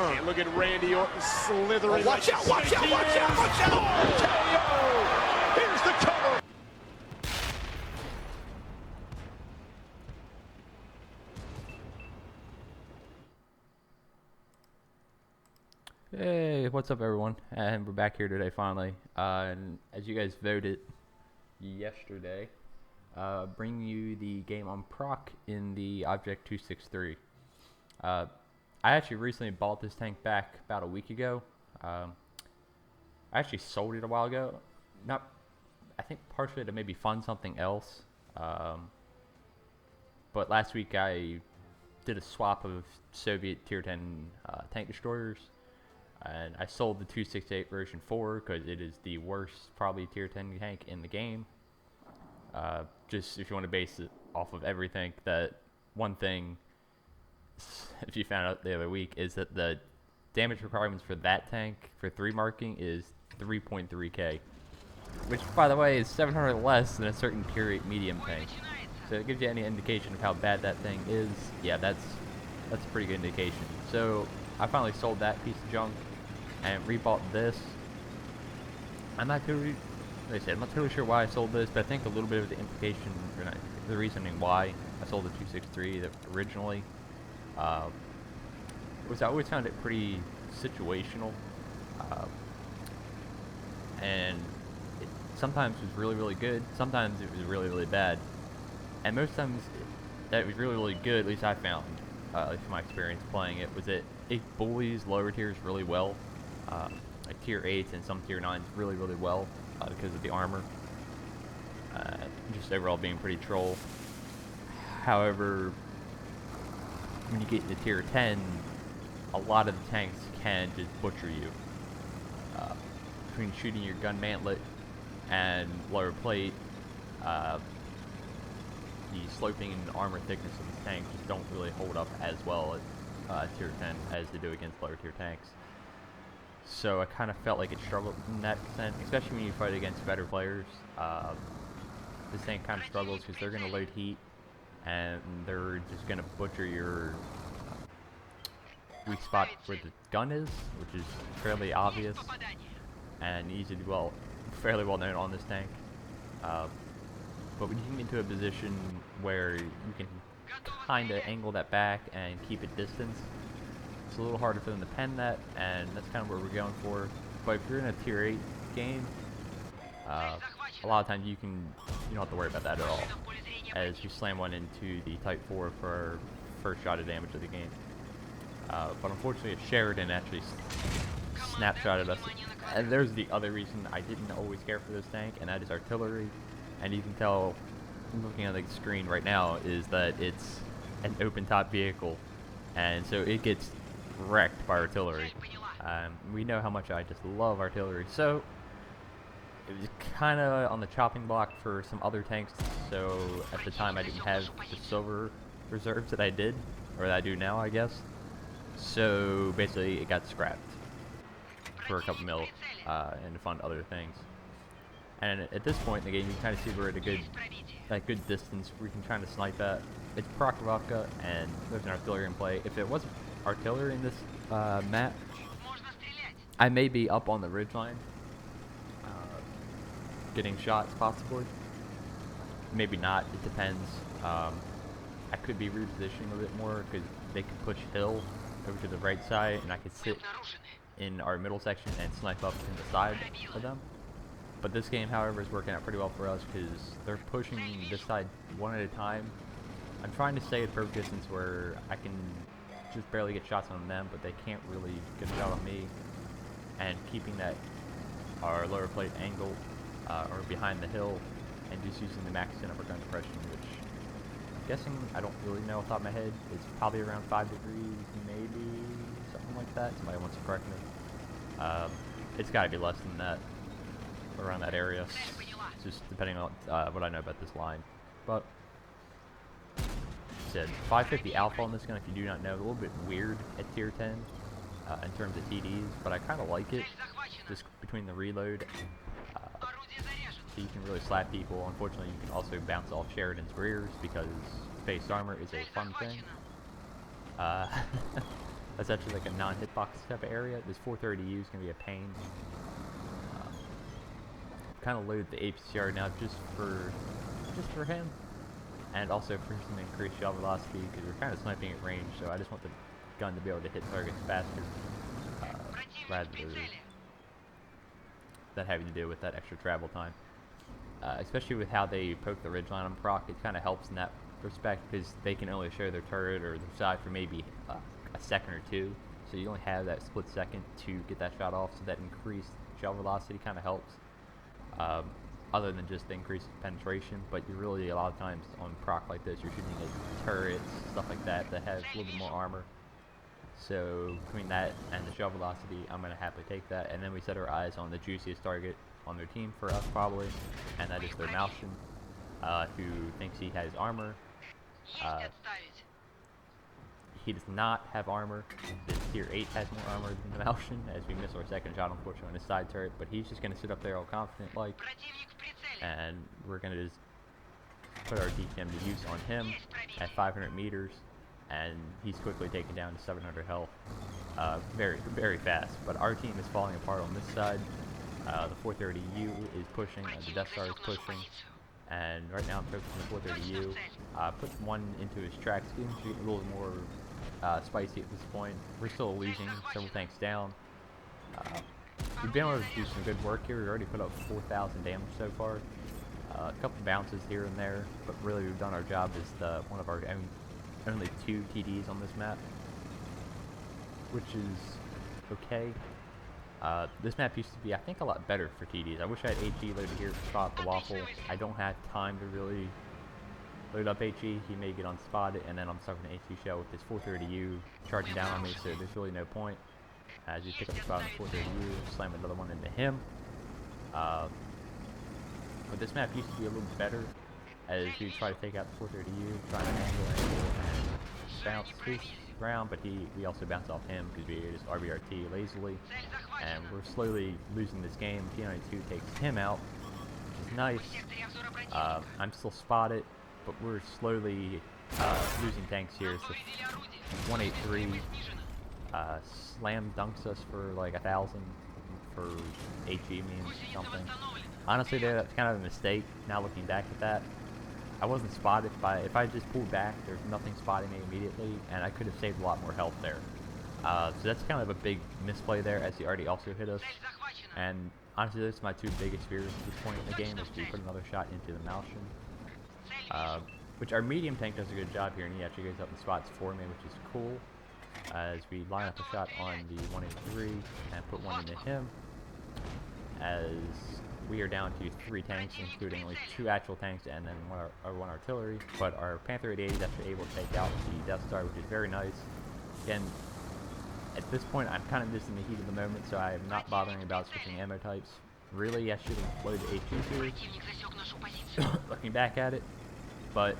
And look at Randy Orton slithering. Oh, watch out, watch out, watch out, watch out! KO! Here's the cover. Hey, what's up everyone? And we're back here today finally. And as you guys voted yesterday, bringing you the game on proc in the Object 263. I actually recently bought this tank back about a week ago. I actually sold it a while ago. I think partially to maybe fund something else. But last week I did a swap of Soviet Tier 10 tank destroyers. And I sold the 268 version 4 because it is the worst probably Tier 10 tank in the game. Just if you want to base it off of everything, that one thing, if you found out the other week, is that the damage requirements for that tank for 3 marking is 3.3k, which by the way is 700 less than a certain Tier 8 medium tank. So it gives you any indication of how bad that thing is. Yeah, that's a pretty good indication. So I finally sold that piece of junk and rebought this. I'm not totally sure why I sold this, but I think a little bit of the implication, or not, the reasoning why I sold the 263 originally was I always found it pretty situational, and it sometimes was really, really good, sometimes it was really, really bad, and most times that it was really, really good, at least I found, at least from my experience playing it, was that it bullies lower tiers really well, like Tier 8s and some Tier 9s really, really well, because of the armor, just overall being pretty troll. However, when you get into Tier 10, a lot of the tanks can just butcher you. Between shooting your gun mantlet and lower plate, the sloping and armor thickness of the tank just don't really hold up as well at Tier 10 as they do against lower tier tanks. So I kind of felt like it struggled in that extent, especially when you fight against better players. This tank kind of struggles because they're going to load heat and they're just going to butcher your weak spot where the gun is, which is fairly obvious and fairly well known on this tank. But when you can get into a position where you can kind of angle that back and keep it distance, it's a little harder for them to pen that, and that's kind of what we're going for. But if you're in a Tier 8 game, a lot of times you don't have to worry about that at all, as you slam one into the Type 4 for first shot of damage of the game. But unfortunately, Sheridan actually snapshotted us, and there's the other reason I didn't always care for this tank, and that is artillery. And you can tell, looking at the screen right now, is that it's an open top vehicle, and so it gets wrecked by artillery. We know how much I just love artillery, so it was kind of on the chopping block for some other tanks. So at the time I didn't have the silver reserves that I did, or that I do now, I guess. So basically it got scrapped for a couple mil and to fund other things. And at this point in the game, you can kind of see we're at a good distance where we can try to snipe at. It's Prokhorovka, and there's an artillery in play. If it wasn't artillery in this map, I may be up on the ridgeline, getting shots possibly. Maybe not. It depends. I could be repositioning a bit more because they could push hill over to the right side, and I could sit in our middle section and snipe up in the side of them. But this game, however, is working out pretty well for us because they're pushing this side one at a time. I'm trying to stay at perfect distance where I can just barely get shots on them, but they can't really get a shot on me. And keeping our lower plate angle or behind the hill, and just using the max upper gun depression, which I'm guessing, I don't really know off the top of my head, it's probably around 5 degrees, maybe something like that. Somebody wants to correct me. It's got to be less than that, around that area, just depending on what I know about this line. But said 550 alpha on this gun, if you do not know, a little bit weird at Tier 10 in terms of TDs, but I kind of like it, just between the reload, so you can really slap people. Unfortunately, you can also bounce off Sheridan's rears because face armor is a fun thing. That's actually like a non-hitbox type of area. This 430U is going to be a pain. Kind of load the APCR now just for him, and also for some increased shell velocity because we're kind of sniping at range. So I just want the gun to be able to hit targets faster, rather than having to deal with that extra travel time. Especially with how they poke the ridgeline on proc, it kind of helps in that respect because they can only show their turret or their side for maybe a second or two. So you only have that split second to get that shot off. So that increased shell velocity kind of helps. Other than just the increased penetration, but you really, a lot of times on proc like this, you're shooting at turrets, stuff like that have a little bit more armor. So between that and the shell velocity, I'm going to happily take that. And then we set our eyes on the juiciest target on their team for us probably, and that is their Malshin, who thinks he has armor. He does not have armor. The tier 8 has more armor than the Malshin, as we miss our second shot unfortunately on his side turret, but he's just going to sit up there all confident like, and we're going to just put our DPM to use on him at 500 meters, and he's quickly taken down to 700 health. Very, very fast, but our team is falling apart on this side. The 430U is pushing, the Death Star is pushing, and right now I'm focusing the 430U. Put one into his track scheme to get a little more spicy at this point. We're still losing several tanks down. We've been able to do some good work here. We've already put up 4,000 damage so far. A couple bounces here and there, but really we've done our job as one of our only 2 TDs on this map, which is okay. This map used to be, I think, a lot better for TDs. I wish I had HE loaded here to spot the waffle. I don't have time to really load up HE. He may get unspotted, and then I'm stuck in an HE shell with this 430U charging down on me, so there's really no point. As you pick up the spot on the 430U, slam another one into him. But this map used to be a little better, as you try to take out the 430U, try to angle and bounce his round, but we also bounce off him because we just RBRT lazily, and we're slowly losing this game. T92 takes him out, which is nice. I'm still spotted, but we're slowly losing tanks here. So 183 slam dunks us for like 1,000 for HE means something. Honestly, that's kind of a mistake now looking back at that. I wasn't spotted. If I just pulled back, there's nothing spotting me immediately, and I could have saved a lot more health there. So that's kind of a big misplay there, as he already also hit us. And honestly, that's my 2 biggest fears at this point in the game, is to put another shot into the Malshin. Which our medium tank does a good job here, and he actually goes up in spots for me, which is cool. As we line up a shot on the 183 and put one into him, as we are down to 3 tanks, including only 2 actual tanks and then one artillery. But our Panther 88 is actually able to take out the Death Star, which is very nice. Again, at this point, I'm kind of just in the heat of the moment, so I am not bothering about switching ammo types. Really, I should have loaded HE here, looking back at it. But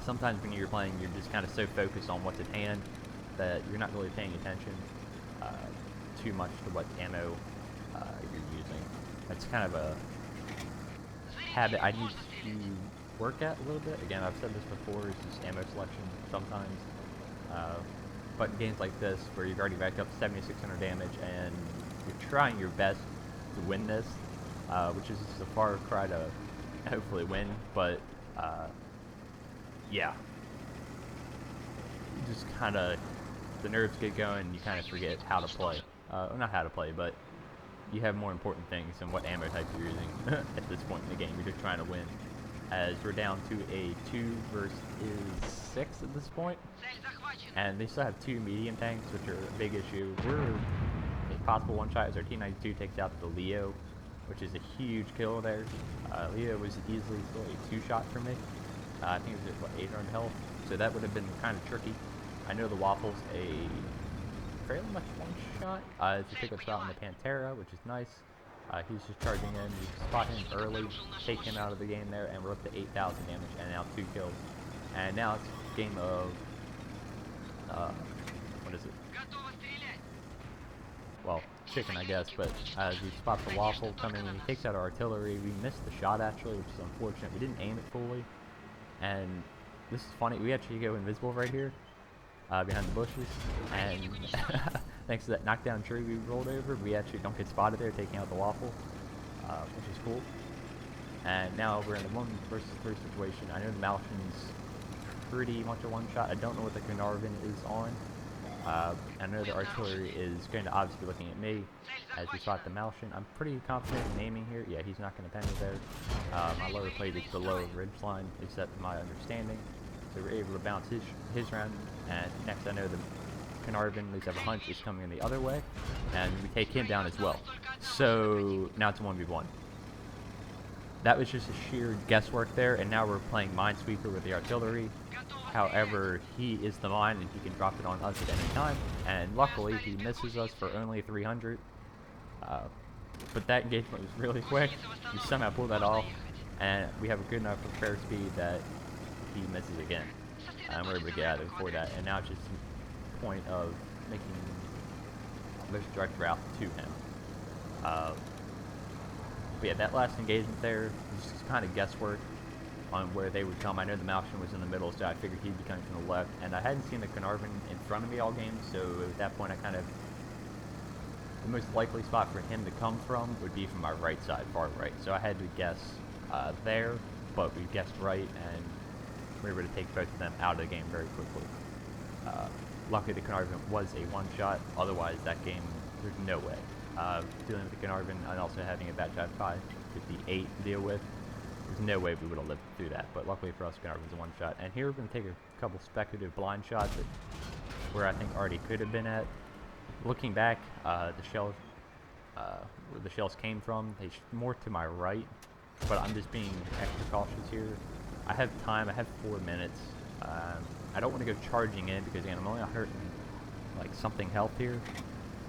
sometimes when you're playing, you're just kind of so focused on what's at hand that you're not really paying attention too much to what ammo you're using. That's kind of a habit I need to work at a little bit. Again, I've said this before, it's just ammo selection sometimes. But in games like this, where you've already racked up 7,600 damage and you're trying your best to win this, which is just a far cry to hopefully win, but yeah. You just kind of, the nerves get going and you kind of forget how to play. Well, not how to play, but you have more important things than what ammo type you're using at this point in the game. You're just trying to win. As we're down to a 2 versus 6 at this point. And they still have 2 medium tanks, which are a big issue. We're a possible one shot as our T92 takes out the Leo, which is a huge kill there. Leo was easily still a 2-shot for me. I think it was at, what, 800 health. So that would have been kind of tricky. I know the Waffle's a fairly much one-shot. It's a pickup spot on the Pantera, which is nice. He's just charging in. You spot him early, take him out of the game there, and we're up to 8,000 damage and now 2 kills. And now it's a game of what is it? Well, chicken, I guess. But as we spot the Waffle coming in, he takes out our artillery. We missed the shot actually, which is unfortunate. We didn't aim it fully, and this is funny. We actually go invisible right here. behind the bushes, and thanks to that knockdown tree we rolled over, we actually don't get spotted there taking out the waffle, which is cool. And now we're in a 1 versus 3 situation. I know the Malshin's pretty much a one-shot. I don't know what the Carnarvon is on. I know the artillery is going to obviously be looking at me as we spot the Malshin. I'm pretty confident in aiming here. Yeah, he's not going to pen me there. My lower plate is below the ridge line, except my understanding. So we're able to bounce his round, and next I know the Carnarvon, at least I have a hunch, is coming in the other way, and we take him down as well. So now it's a 1v1. That was just a sheer guesswork there, and now we're playing Minesweeper with the artillery. However, he is the mine, and he can drop it on us at any time, and luckily he misses us for only 300. But that engagement was really quick. We somehow pulled that off, and we have a good enough repair speed that he misses again. And we're able to get out of it before that, and now it's just a point of making the most direct route to him. But yeah, that last engagement there was just kind of guesswork on where they would come. I know the Malshin was in the middle, so I figured he'd be coming from the left, and I hadn't seen the Carnarvon in front of me all game, so at that point I kind of, the most likely spot for him to come from would be from my right side, far right. So I had to guess there, but we guessed right, and we were able to take both of them out of the game very quickly. Luckily the Carnarvon was a one-shot, otherwise that game, there's no way. Dealing with the Carnarvon and also having a Batch 558 to deal with, there's no way we would have lived through that, but luckily for us, Carnarvon's a one-shot. And here we're going to take a couple speculative blind shots at where I think already could have been at. Looking back, the shells, where the shells came from, they more to my right, but I'm just being extra cautious here. I have time, I have 4 minutes. I don't want to go charging in because again, I'm only hurting like something health here,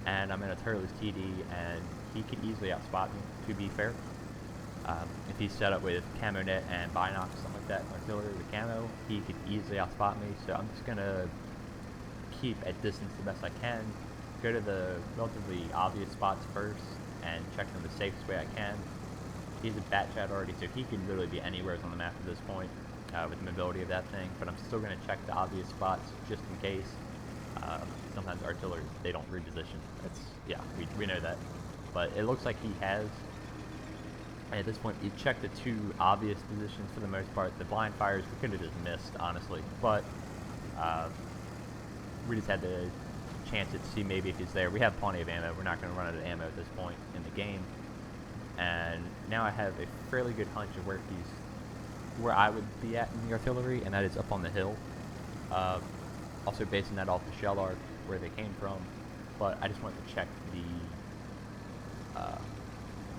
and I'm in a turretless TD, and he could easily outspot me, to be fair. If he's set up with camo net and binocs, something like that, artillery with camo, he could easily outspot me, so I'm just going to keep at distance the best I can, go to the relatively obvious spots first, and check them the safest way I can. He's a bat chat already, so he can literally be anywhere on the map at this point with the mobility of that thing, but I'm still going to check the obvious spots just in case. Sometimes artillery, they don't reposition. It's, yeah, we know that. But it looks like he has. And at this point, we checked the 2 obvious positions for the most part. The blind fires, we could have just missed, honestly. But we just had to chance it to see maybe if he's there. We have plenty of ammo. We're not going to run out of ammo at this point in the game. And now I have a fairly good hunch of where I would be at in the artillery, and that is up on the hill. Also basing that off the shell arc, where they came from. But I just wanted to check the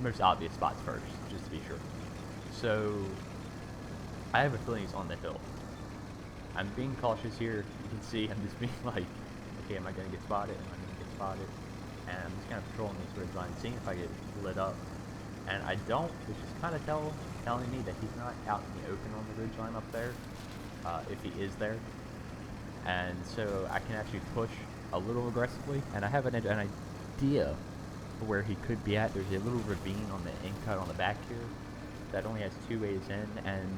most obvious spots first, just to be sure. So, I have a feeling he's on the hill. I'm being cautious here. You can see I'm just being like, okay, am I going to get spotted? Am I going to get spotted? And I'm just kind of patrolling this ridge line, seeing if I get lit up. And I don't, which is kind of telling me that he's not out in the open on the ridge line up there, if he is there. And so I can actually push a little aggressively, and I have an idea where he could be at. There's a little ravine on the ink cut on the back here that only has 2 ways in, and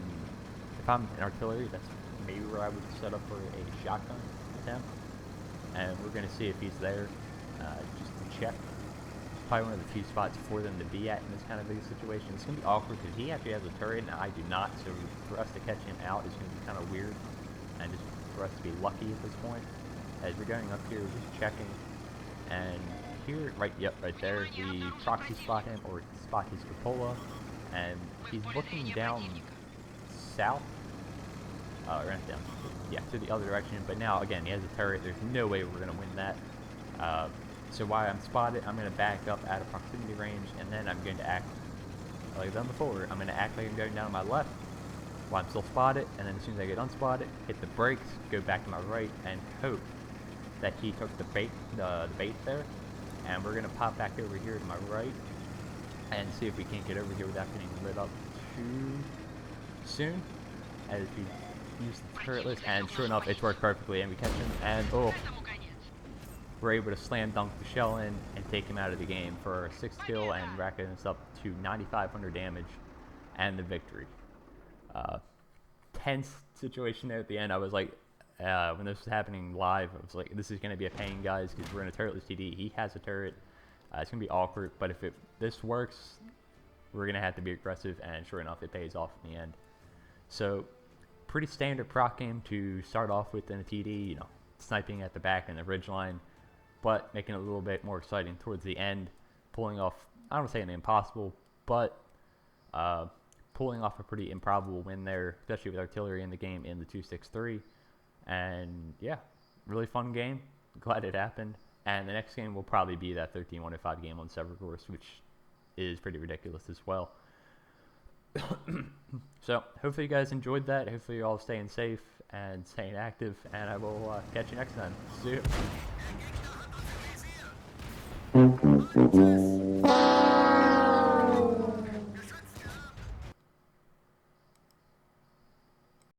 if I'm in artillery, that's maybe where I would set up for a shotgun attempt. And we're going to see if he's there, just to check. It's probably one of the few spots for them to be at in this kind of big situation. It's going to be awkward because he actually has a turret and I do not, so for us to catch him out is going to be kind of weird, and just for us to be lucky at this point. As we're going up here, we're just checking, and here, right there, we proxy spot him, or spot his cupola, and he's looking down south, or down, yeah, to the other direction, but now, again, he has a turret. There's no way we're going to win that. So while I'm spotted, I'm going to back up out of proximity range, and then I'm going to act like I've done before. I'm going to act like I'm going down to my left while I'm still spotted, and then as soon as I get unspotted, hit the brakes, go back to my right, and hope that he took the bait there. And we're going to pop back over here to my right and see if we can't get over here without getting lit up too soon as we use the turretless. And sure enough, it's worked perfectly, and we catch him, and oh, we're able to slam dunk the shell in and take him out of the game for a 6th kill and racking us up to 9,500 damage and the victory. Tense situation there at the end. I was like, When this was happening live, I was like, this is going to be a pain, guys, because we're in a turretless TD. He has a turret. It's going to be awkward, but if this works, we're going to have to be aggressive, and sure enough, it pays off in the end. So, pretty standard proc game to start off with in a TD, you know, sniping at the back and the ridge line, but making it a little bit more exciting towards the end, pulling off, I don't want to say an impossible, but pulling off a pretty improbable win there, especially with artillery in the game in the 263. And yeah, really fun game. Glad it happened. And the next game will probably be that 13-1-5 game on Sever Course, which is pretty ridiculous as well. So hopefully you guys enjoyed that. Hopefully you're all staying safe and staying active, and I will catch you next time. See you.